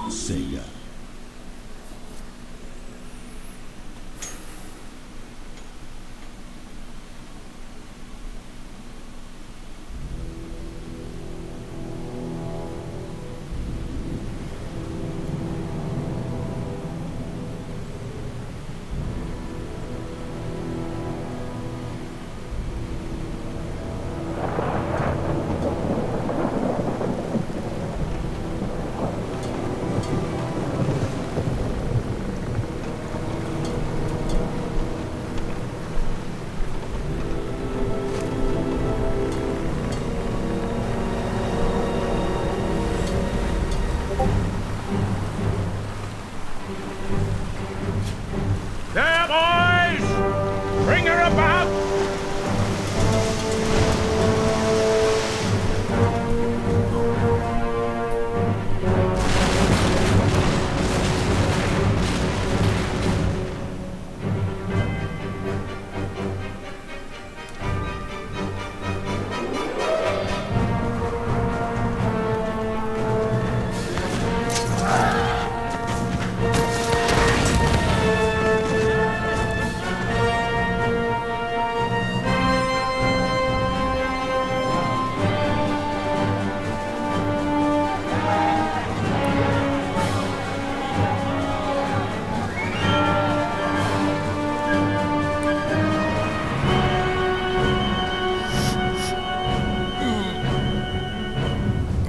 Sega. There, boys! Bring her about!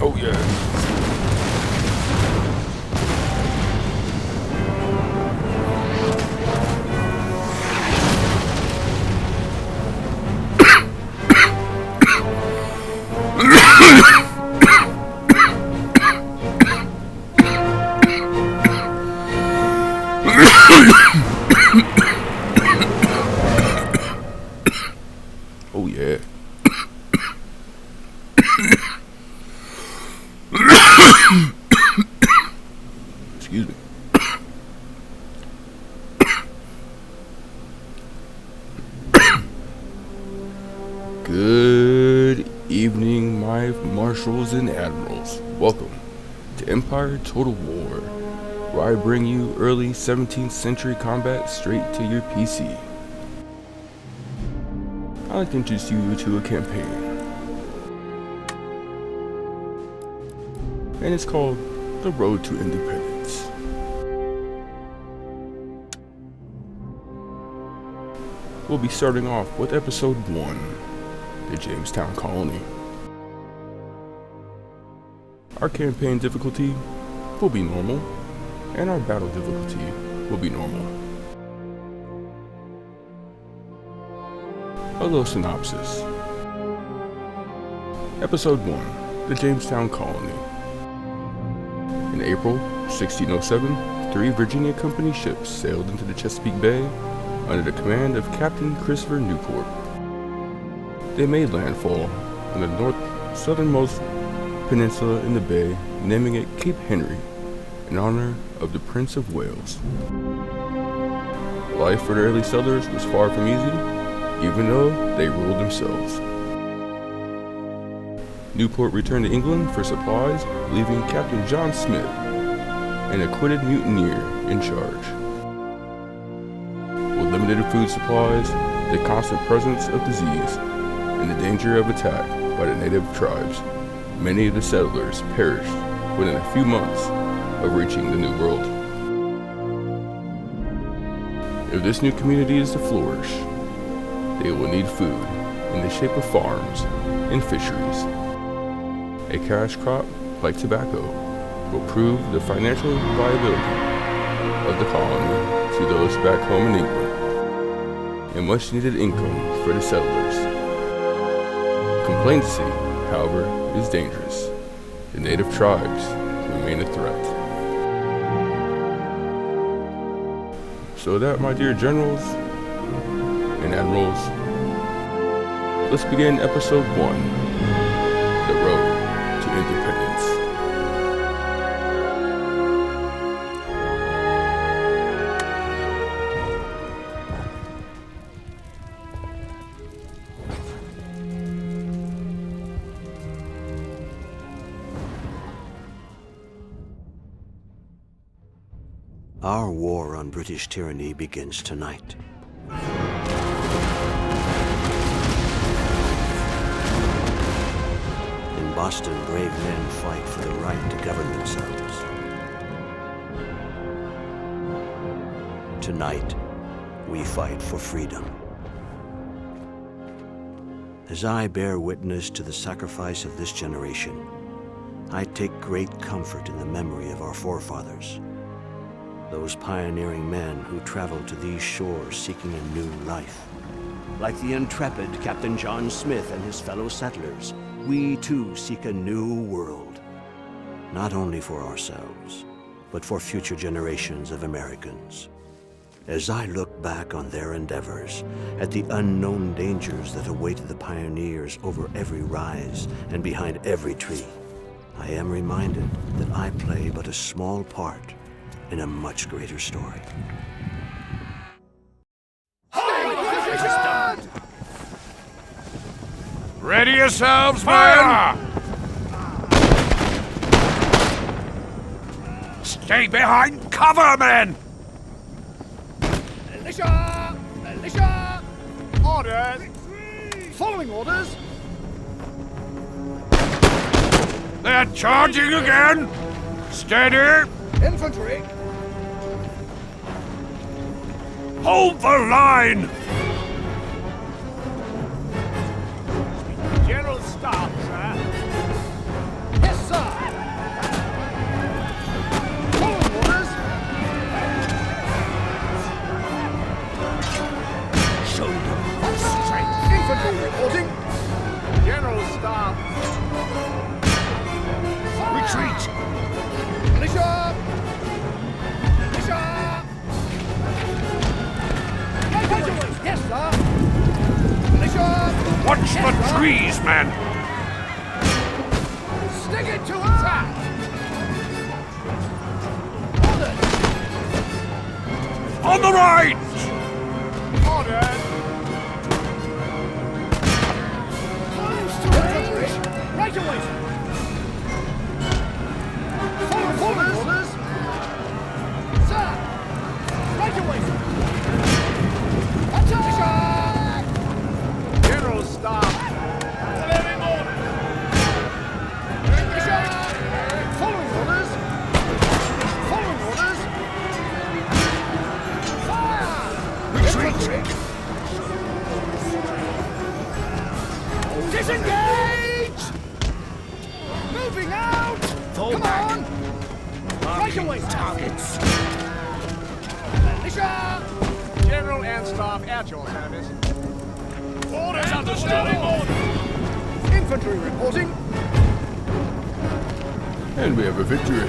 Oh yeah. Oh yeah. Excuse me. Good evening, my marshals and admirals. Welcome to Empire Total War, where I bring you early 17th century combat straight to your PC. I'd like to introduce you to a campaign, and it's called The Road to Independence. We'll be starting off with episode 1, the Jamestown Colony. Our campaign difficulty will be normal, and our battle difficulty will be normal. A little synopsis. Episode 1, the Jamestown Colony. In April 1607, 3 Virginia Company ships sailed into the Chesapeake Bay under the command of Captain Christopher Newport. They made landfall on the southernmost peninsula in the bay, naming it Cape Henry in honor of the Prince of Wales. Life for the early settlers was far from easy, even though they ruled themselves. Newport returned to England for supplies, leaving Captain John Smith, an acquitted mutineer, in charge. With limited food supplies, the constant presence of disease, and the danger of attack by the native tribes, many of the settlers perished within a few months of reaching the New World. If this new community is to flourish, they will need food in the shape of farms and fisheries. A cash crop, like tobacco, will prove the financial viability of the colony to those back home in England, and much needed income for the settlers. Complacency, however, is dangerous. The native tribes remain a threat. So that, my dear generals and admirals, let's begin episode 1, The Road to Independence. Our war on British tyranny begins tonight. In Boston, brave men fight for the right to govern themselves. Tonight, we fight for freedom. As I bear witness to the sacrifice of this generation, I take great comfort in the memory of our forefathers, those pioneering men who traveled to these shores seeking a new life. Like the intrepid Captain John Smith and his fellow settlers, we too seek a new world, not only for ourselves, but for future generations of Americans. As I look back on their endeavors, at the unknown dangers that awaited the pioneers over every rise and behind every tree, I am reminded that I play but a small part in a much greater story. Ready yourselves, men! Stay behind cover, men! Militia! Militia! Orders! Following orders! They're charging again! Steady! Infantry! Hold the line! General Staff, sir. Yes, sir! Following orders! Shoulder Strength! Infantry reporting! General Staff. Retreat! Militia! Militia! Yes, sir! Militia! Watch the trees, men! Stick it to her! Orders! On the right! Orders! Close to infantry! Right away! Following orders! Sir! Right away! Attack! General Staff. Delivering orders! Following orders! Following orders! Fire! Retreat! Disengage! Moving out! Come on! Right away! Targets. Militia! General and Staff at your service. Orders understood. Infantry reporting. And we have a victory.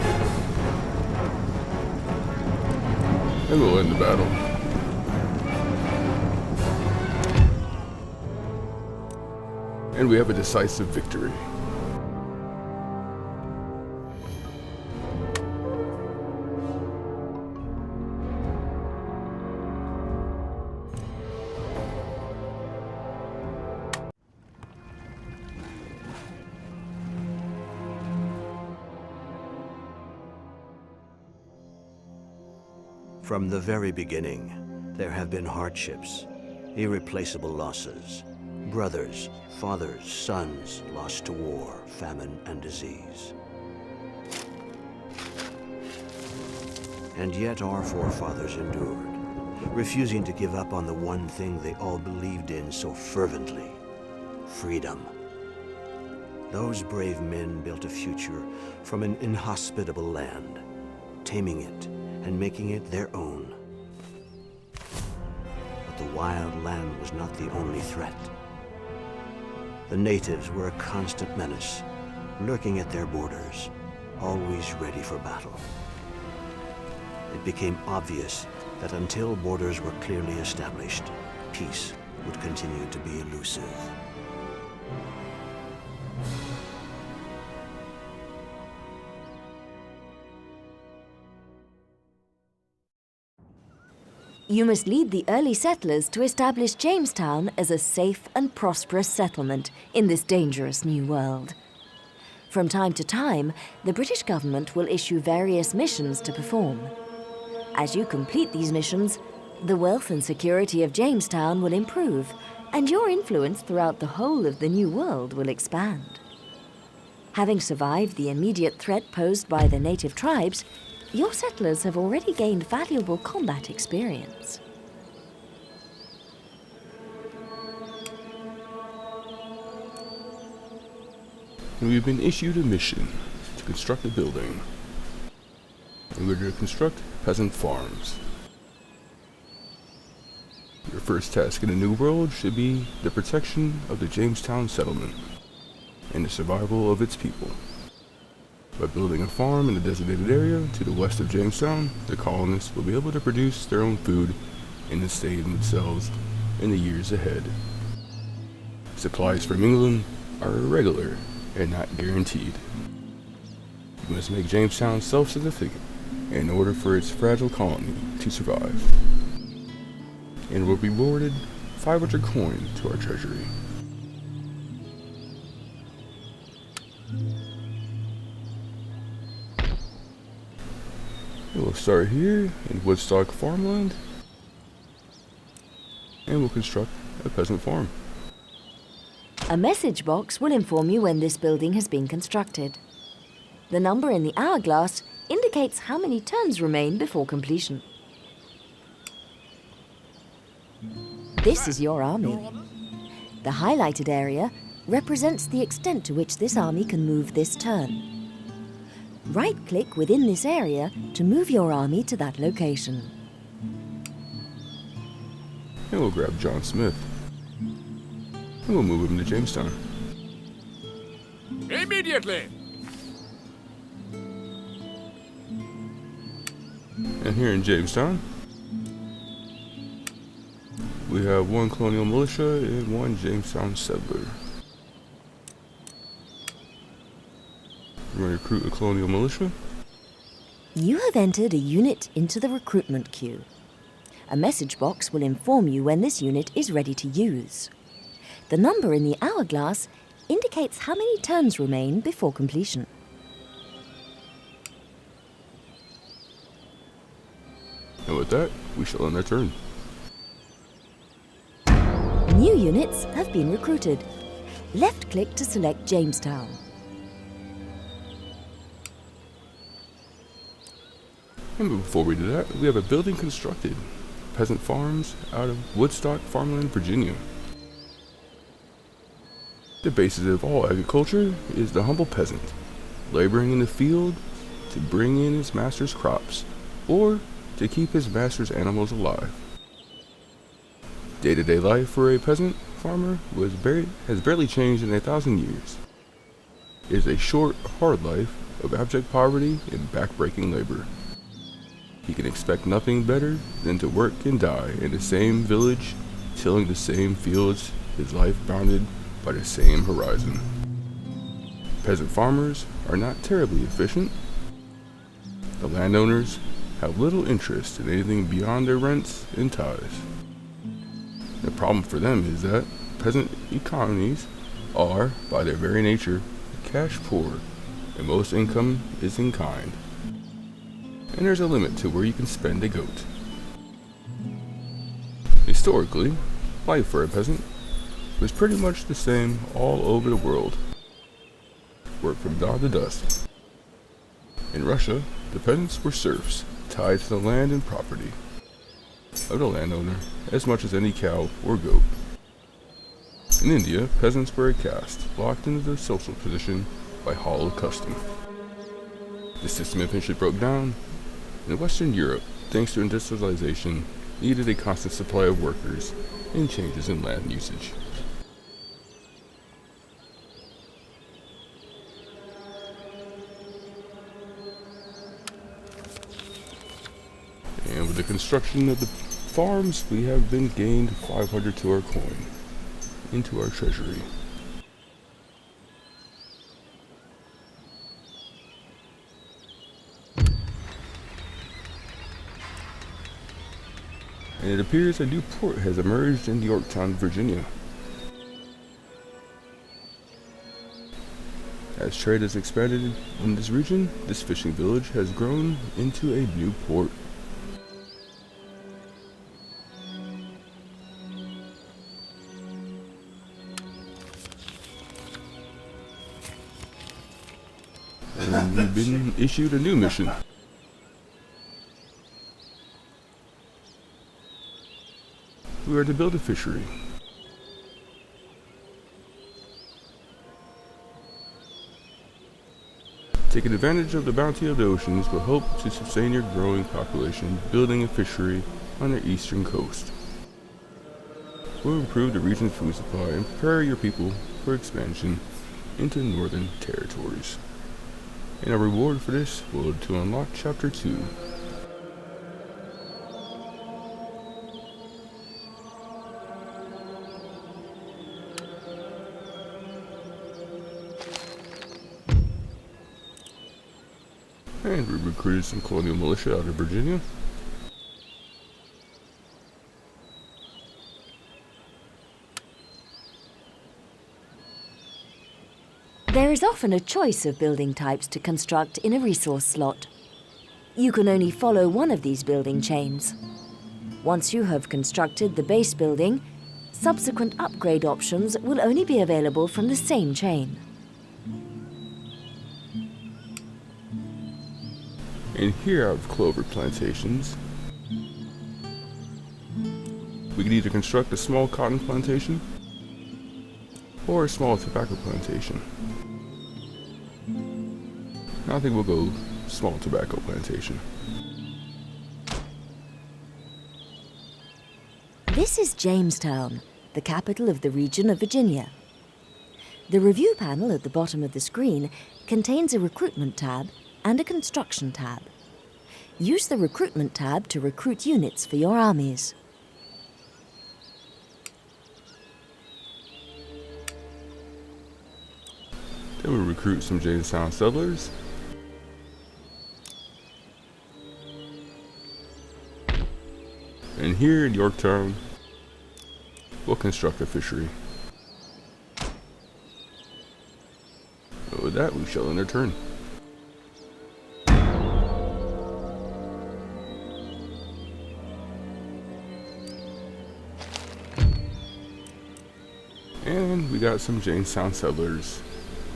And we'll end the battle. And we have a decisive victory. From the very beginning, there have been hardships, irreplaceable losses. Brothers, fathers, sons lost to war, famine, and disease. And yet our forefathers endured, refusing to give up on the one thing they all believed in so fervently: freedom. Those brave men built a future from an inhospitable land, taming it and making it their own. But the wild land was not the only threat. The natives were a constant menace, lurking at their borders, always ready for battle. It became obvious that until borders were clearly established, peace would continue to be elusive. You must lead the early settlers to establish Jamestown as a safe and prosperous settlement in this dangerous new world. From time to time, the British government will issue various missions to perform. As you complete these missions, the wealth and security of Jamestown will improve, and your influence throughout the whole of the New World will expand. Having survived the immediate threat posed by the native tribes, your settlers have already gained valuable combat experience. We've been issued a mission to construct a building. We're to construct peasant farms. Your first task in the New World should be the protection of the Jamestown settlement and the survival of its people. By building a farm in a designated area to the west of Jamestown, the colonists will be able to produce their own food and sustain themselves in the years ahead. Supplies from England are irregular and not guaranteed. You must make Jamestown self-sufficient in order for its fragile colony to survive, and will be rewarded 500 coin to our treasury. We'll start here in Woodstock farmland, and we'll construct a peasant farm. A message box will inform you when this building has been constructed. The number in the hourglass indicates how many turns remain before completion. This is your army. The highlighted area represents the extent to which this army can move this turn. Right-click within this area to move your army to that location. And we'll grab John Smith, and we'll move him to Jamestown. Immediately! And here in Jamestown, we have one colonial militia and one Jamestown settler. We're going to recruit a colonial militia. You have entered a unit into the recruitment queue. A message box will inform you when this unit is ready to use. The number in the hourglass indicates how many turns remain before completion. And with that, we shall end our turn. New units have been recruited. Left-click to select Jamestown. And before we do that, we have a building constructed. Peasant farms out of Woodstock, farmland, Virginia. The basis of all agriculture is the humble peasant, laboring in the field to bring in his master's crops, or to keep his master's animals alive. Day-to-day life for a peasant farmer has barely changed in 1,000 years. It is a short, hard life of abject poverty and back-breaking labor. He can expect nothing better than to work and die in the same village, tilling the same fields, his life bounded by the same horizon. Peasant farmers are not terribly efficient. The landowners have little interest in anything beyond their rents and tithes. The problem for them is that peasant economies are, by their very nature, cash poor, and most income is in kind. And there's a limit to where you can spend a goat. Historically, life for a peasant was pretty much the same all over the world. Work from dawn to dusk. In Russia, the peasants were serfs, tied to the land and property of the landowner as much as any cow or goat. In India, peasants were a caste, locked into their social position by hollow custom. The system eventually broke down, and Western Europe, thanks to industrialization, needed a constant supply of workers and changes in land usage. And with the construction of the farms, we have been gained 500 to our coin into our treasury. And it appears a new port has emerged in Yorktown, Virginia. As trade has expanded in this region, this fishing village has grown into a new port. and we've been issued a new mission. We are to build a fishery. Taking advantage of the bounty of the oceans will help to sustain your growing population, building a fishery on the eastern coast. We'll improve the region's food supply and prepare your people for expansion into northern territories. And our reward for this will to unlock Chapter 2. And we recruited some colonial militia out of Virginia. There is often a choice of building types to construct in a resource slot. You can only follow one of these building chains. Once you have constructed the base building, subsequent upgrade options will only be available from the same chain. And here I have clover plantations. We can either construct a small cotton plantation or a small tobacco plantation. I think we'll go small tobacco plantation. This is Jamestown, the capital of the region of Virginia. The review panel at the bottom of the screen contains a recruitment tab and a construction tab. Use the recruitment tab to recruit units for your armies. Then we'll recruit some Jamestown settlers. And here in Yorktown, we'll construct a fishery. But with that, we shall end our turn. And we got some Jamestown settlers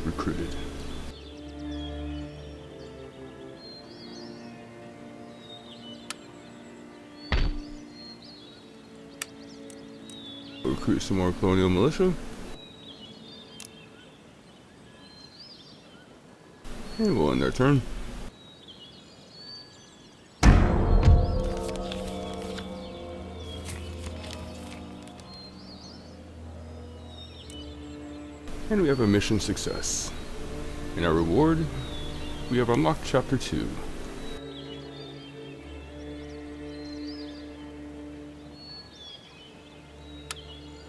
recruited. We'll recruit some more colonial militia. And we'll end our turn. And we have a mission success. In our reward, we have unlocked Chapter 2.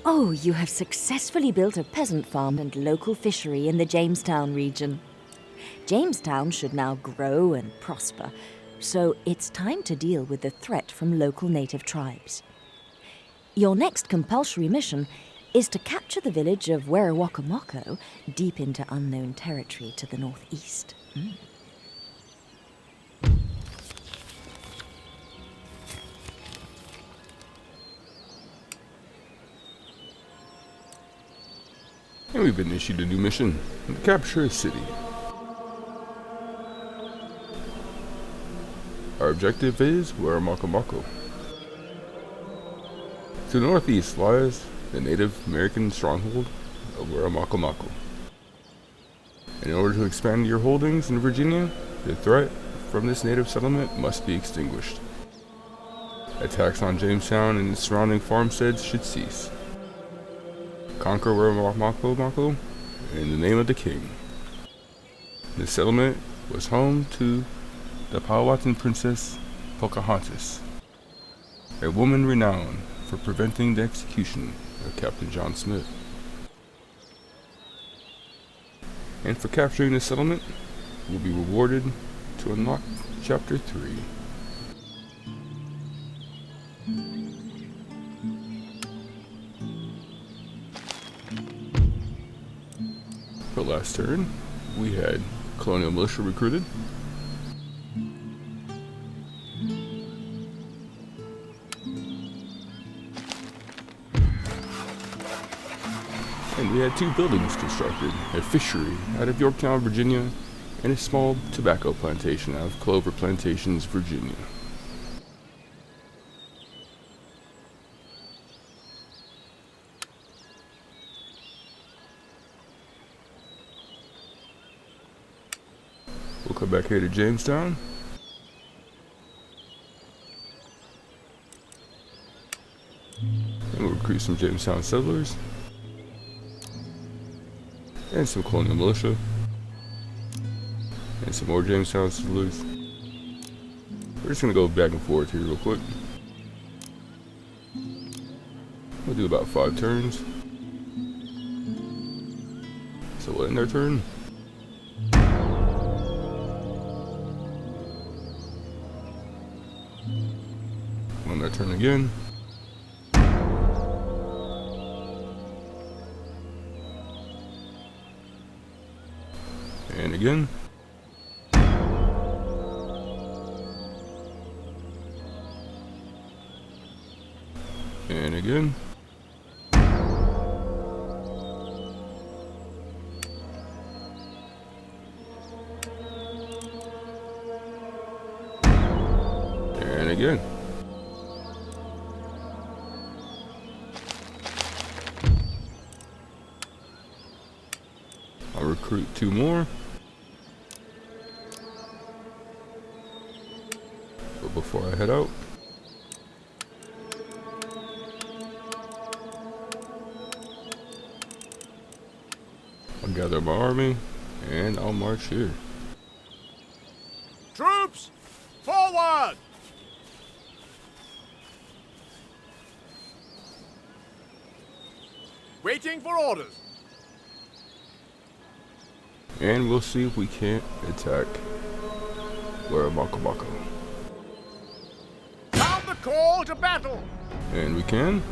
Oh, you have successfully built a peasant farm and local fishery in the Jamestown region. Jamestown should now grow and prosper, so it's time to deal with the threat from local native tribes. Your next compulsory mission is to capture the village of Werowocomoco deep into unknown territory to the northeast. And we've been issued a new mission, to capture a city. Our objective is Werowocomoco. To the northeast lies the Native American stronghold of Werowocomoco. In order to expand your holdings in Virginia, the threat from this native settlement must be extinguished. Attacks on Jamestown and its surrounding farmsteads should cease. Conquer Werowocomoco in the name of the king. The settlement was home to the Powhatan princess Pocahontas, a woman renowned for preventing the execution of Captain John Smith. And for capturing the settlement, will be rewarded to unlock Chapter 3. For last turn, we had colonial militia recruited. And we had 2 buildings constructed, a fishery out of Yorktown, Virginia, and a small tobacco plantation out of Clover Plantations, Virginia. We'll come back here to Jamestown. And we'll recruit some Jamestown settlers. And some colonial militia. And some more Jamestown settlers. We're just gonna go back and forth here real quick. We'll do about 5 turns. So we'll end our turn. On their turn again. And again. And again. And again. I'll recruit 2 more. But before I head out, I'll gather my army and I'll march here. Troops, forward! Waiting for orders. And we'll see if we can't attack Warabaka. Sound the call to battle. And we can.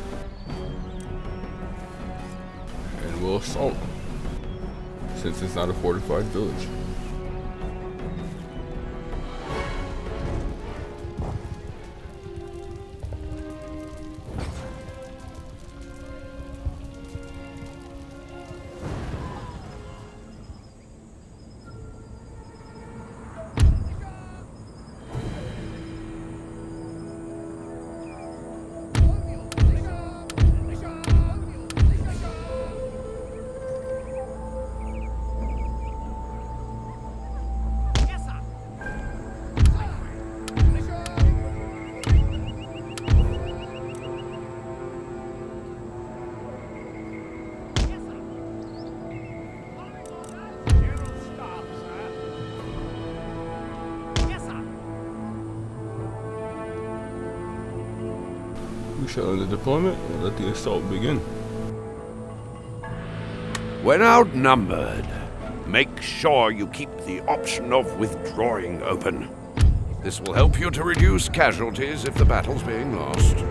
And we'll assault, since it's not a fortified village. We shall end the deployment and let the assault begin. When outnumbered, make sure you keep the option of withdrawing open. This will help you to reduce casualties if the battle's being lost.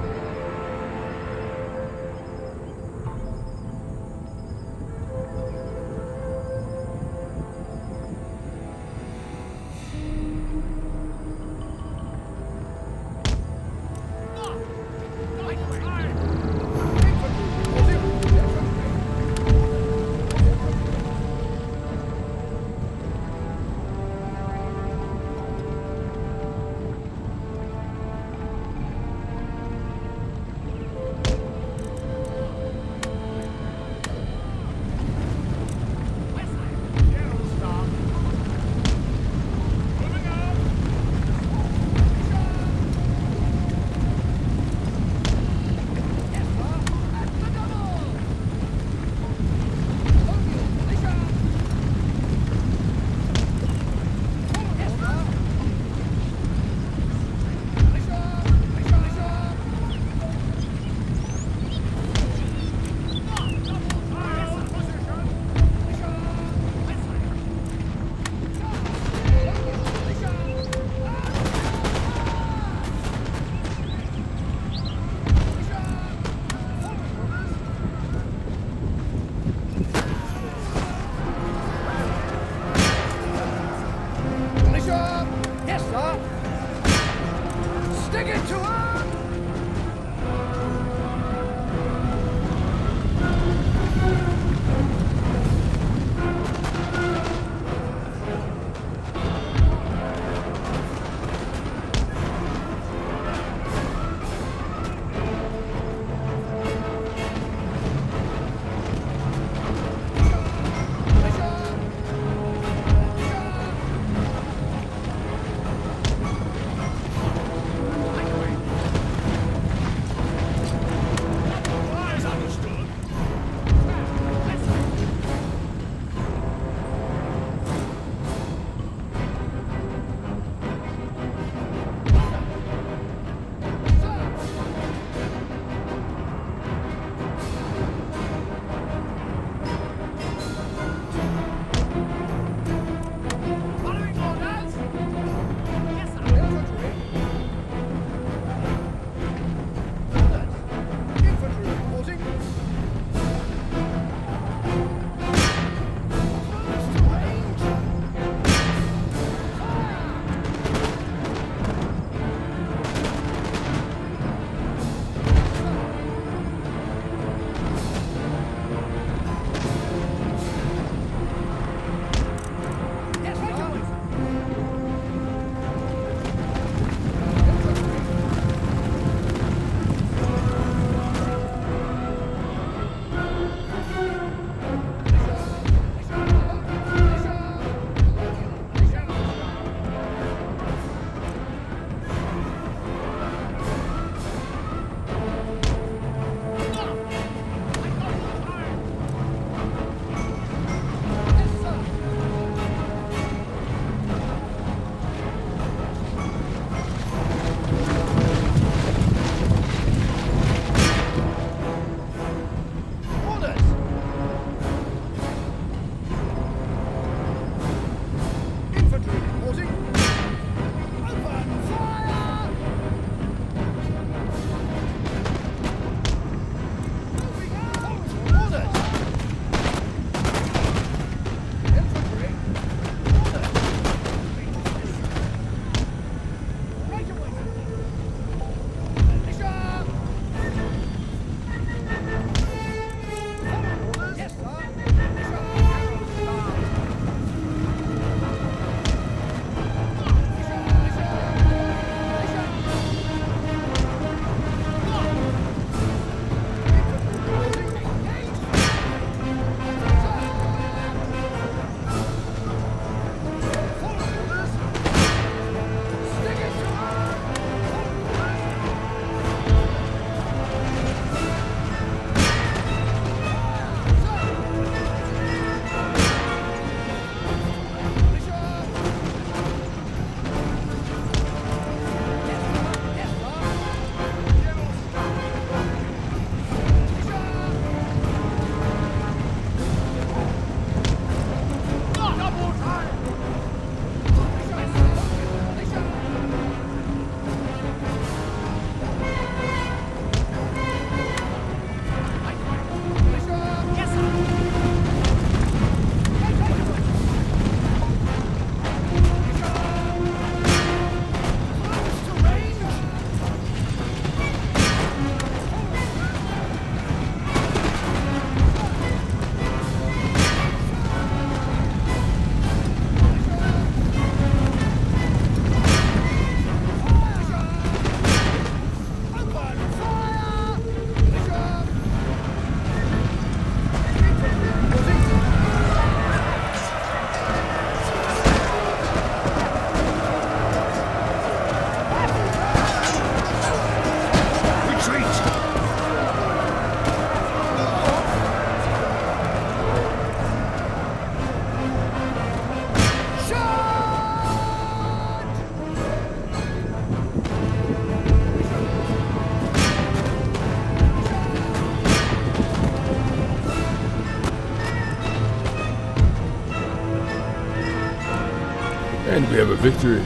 have a victory.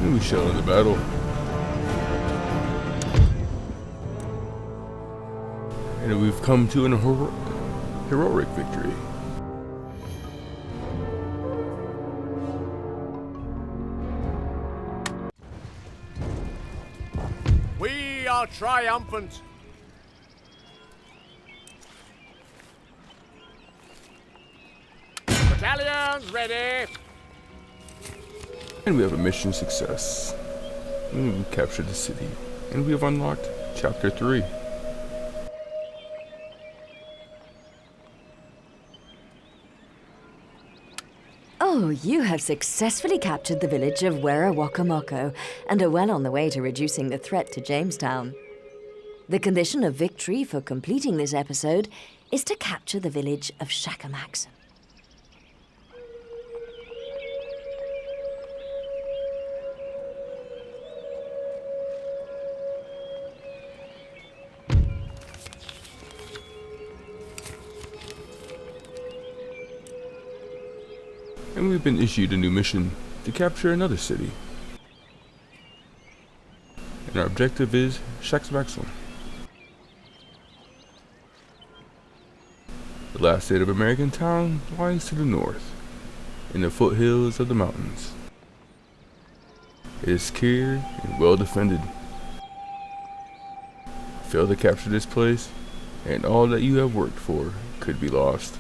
And we shall end the battle. And we've come to an heroic victory. We are triumphant. Battalions ready. And we have a mission success. And we've captured the city. And we have unlocked Chapter 3. Oh, you have successfully captured the village of Werawakamoko and are well on the way to reducing the threat to Jamestown. The condition of victory for completing this episode is to capture the village of Shakamaxon. And we've been issued a new mission to capture another city. And our objective is Jamestown. The last Native American town lies to the north, in the foothills of the mountains. It is secure and well defended. Fail to capture this place, and all that you have worked for could be lost.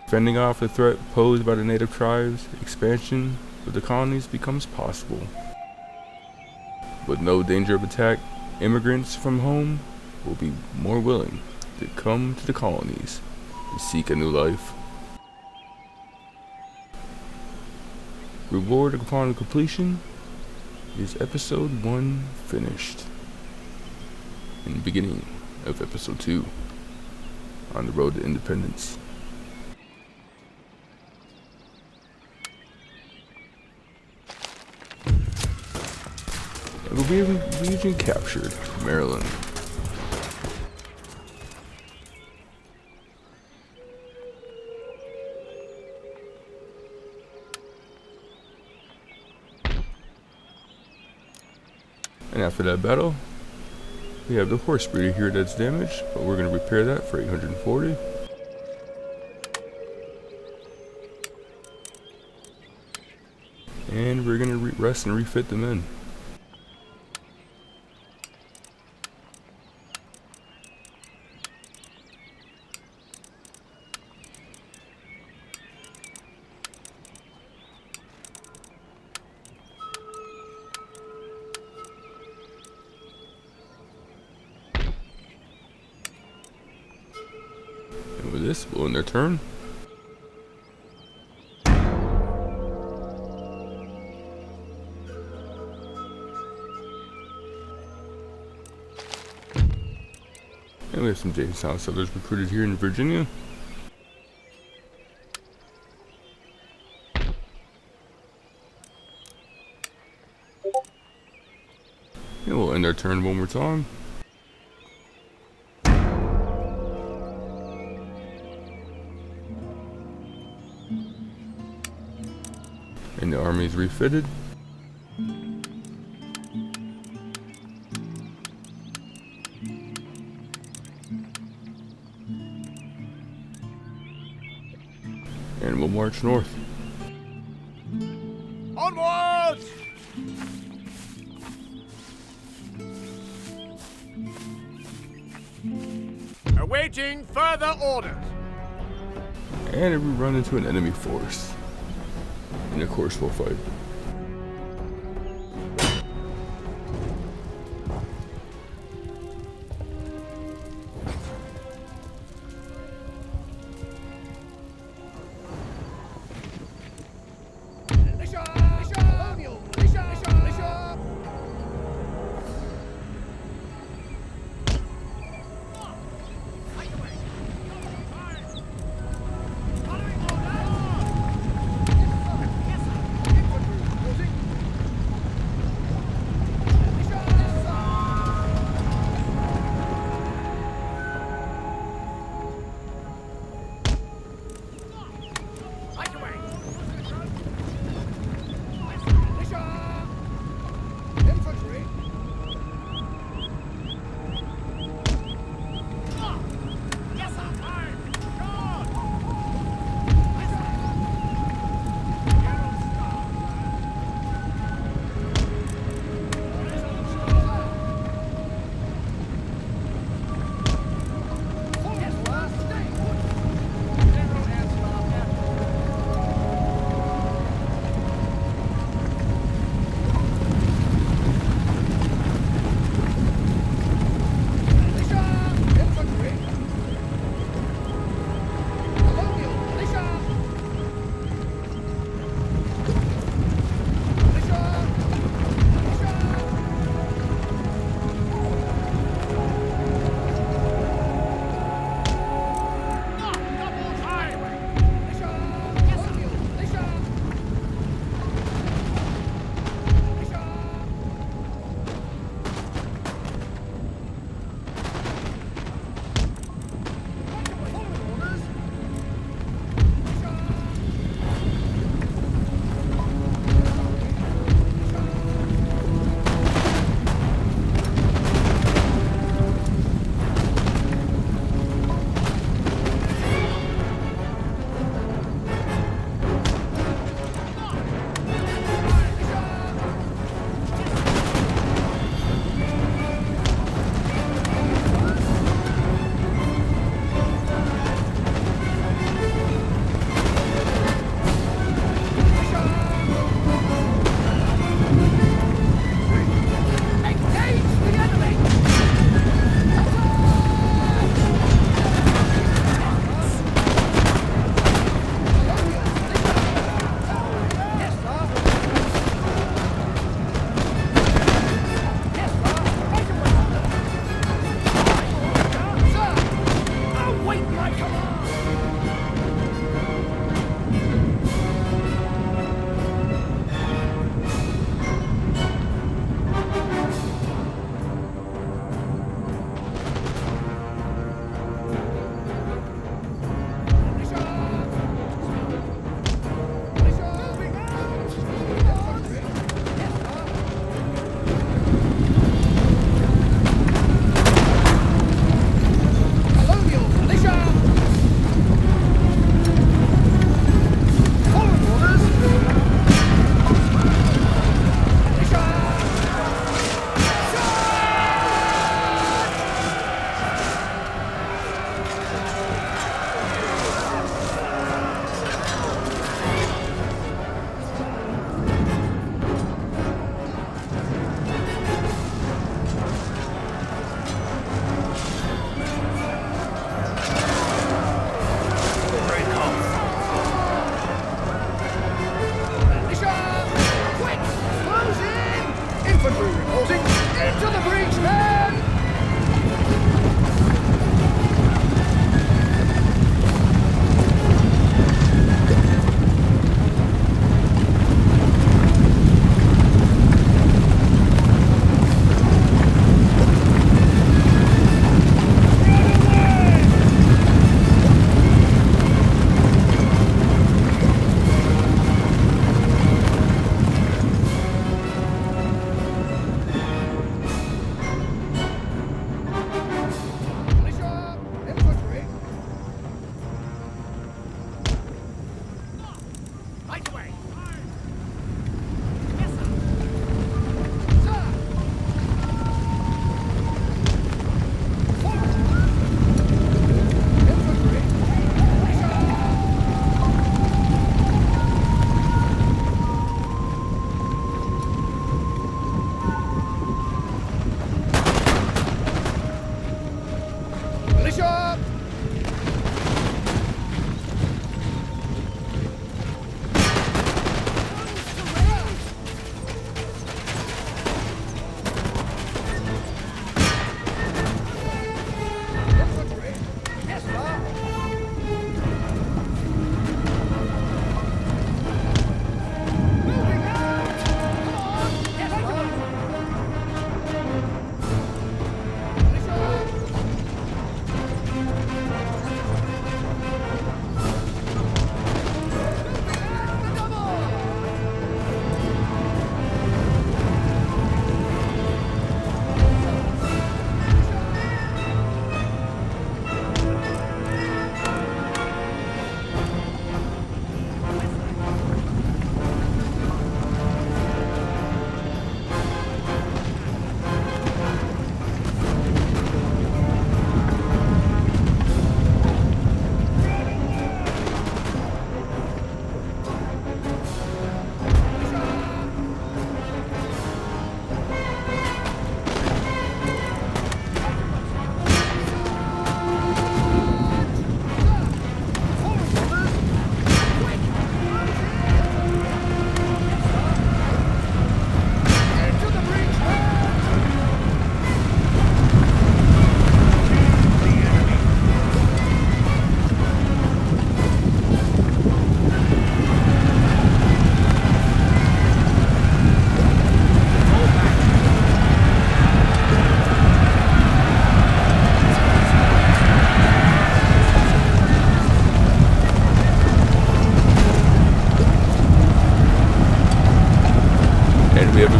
Fending off the threat posed by the native tribes, expansion of the colonies becomes possible. With no danger of attack, immigrants from home will be more willing to come to the colonies to seek a new life. Reward upon completion is episode 1 finished. In the beginning of episode 2, on the road to independence. It will be a region captured, Maryland. And after that battle, we have the horse breeder here that's damaged, but we're going to repair that for 840. And we're going to rest and refit the men. And with this, we'll end their turn. And we have some Jamestown settlers recruited here in Virginia. And we'll end our turn one more time. And the army is refitted. And we'll march north. Onwards! Awaiting further orders. And if we run into an enemy force, and of course we'll fight.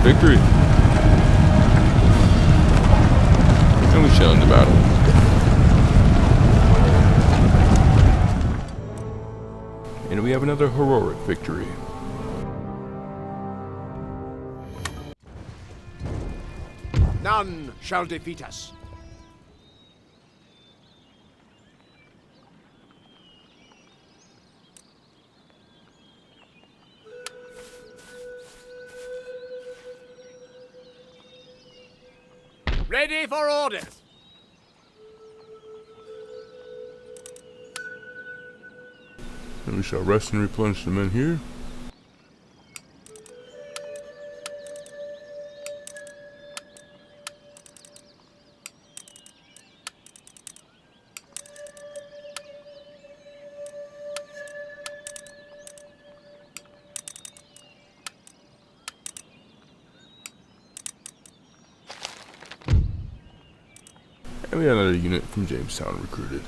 Victory! And we shall end the battle. And we have another heroic victory. None shall defeat us. Ready for orders. And we shall rest and replenish the men here. And we had another unit from Jamestown recruited.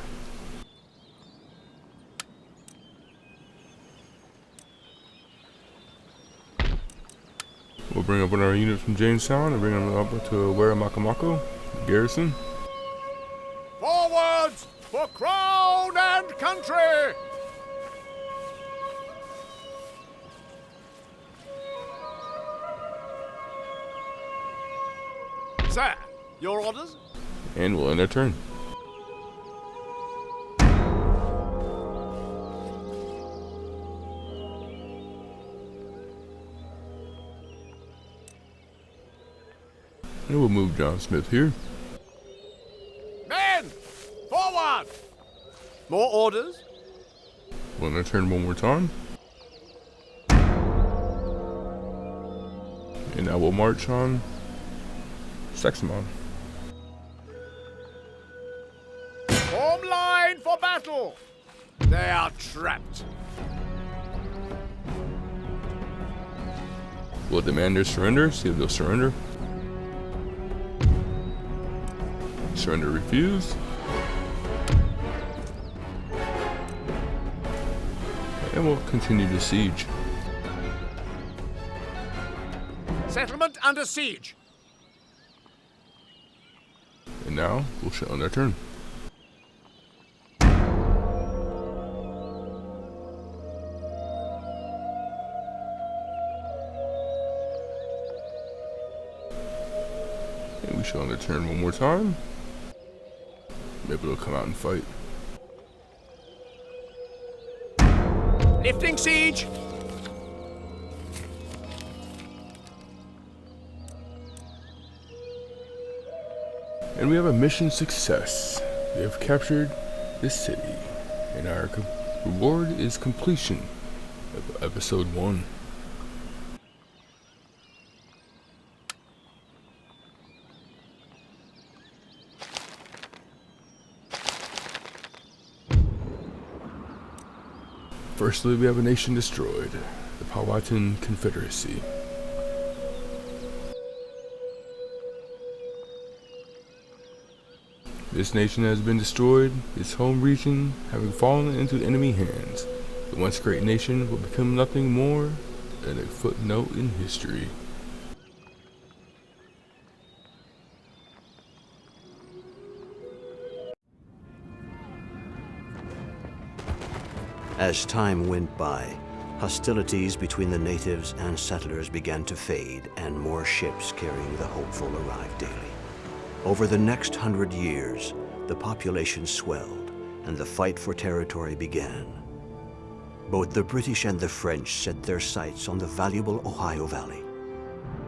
We'll bring up one of our units from Jamestown and bring them up to Waramakamako garrison. Forwards for crown and country! Sir, your orders? And we'll end our turn. And we'll move John Smith here. Men! Forward! More orders? We'll end our turn one more time. And now we'll march on Sexamon. Form line for battle! They are trapped. We'll demand their surrender, see if they'll surrender. Surrender refused. And we'll continue the siege. Settlement under siege. And now we'll shut on our turn. And we shall on our turn one more time. Maybe they'll come out and fight. Lifting siege. And we have a mission success. We have captured this city. And our reward is completion of episode 1. Firstly, we have a nation destroyed, the Powhatan Confederacy. This nation has been destroyed, its home region having fallen into enemy hands. The once great nation will become nothing more than a footnote in history. As time went by, hostilities between the natives and settlers began to fade, and more ships carrying the hopeful arrived daily. Over the next 100 years, the population swelled, and the fight for territory began. Both the British and the French set their sights on the valuable Ohio Valley.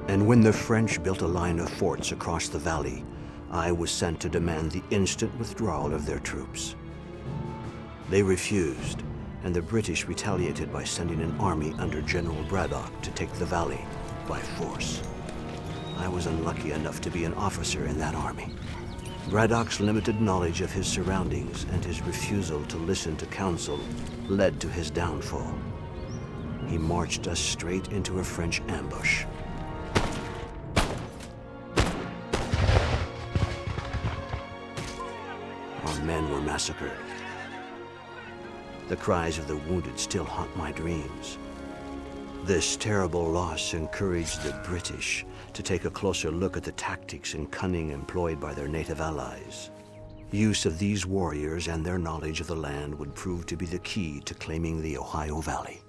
And when the French built a line of forts across the valley, I was sent to demand the instant withdrawal of their troops. They refused, and the British retaliated by sending an army under General Braddock to take the valley by force. I was unlucky enough to be an officer in that army. Braddock's limited knowledge of his surroundings and his refusal to listen to counsel led to his downfall. He marched us straight into a French ambush. Our men were massacred. The cries of the wounded still haunt my dreams. This terrible loss encouraged the British to take a closer look at the tactics and cunning employed by their native allies. Use of these warriors and their knowledge of the land would prove to be the key to claiming the Ohio Valley.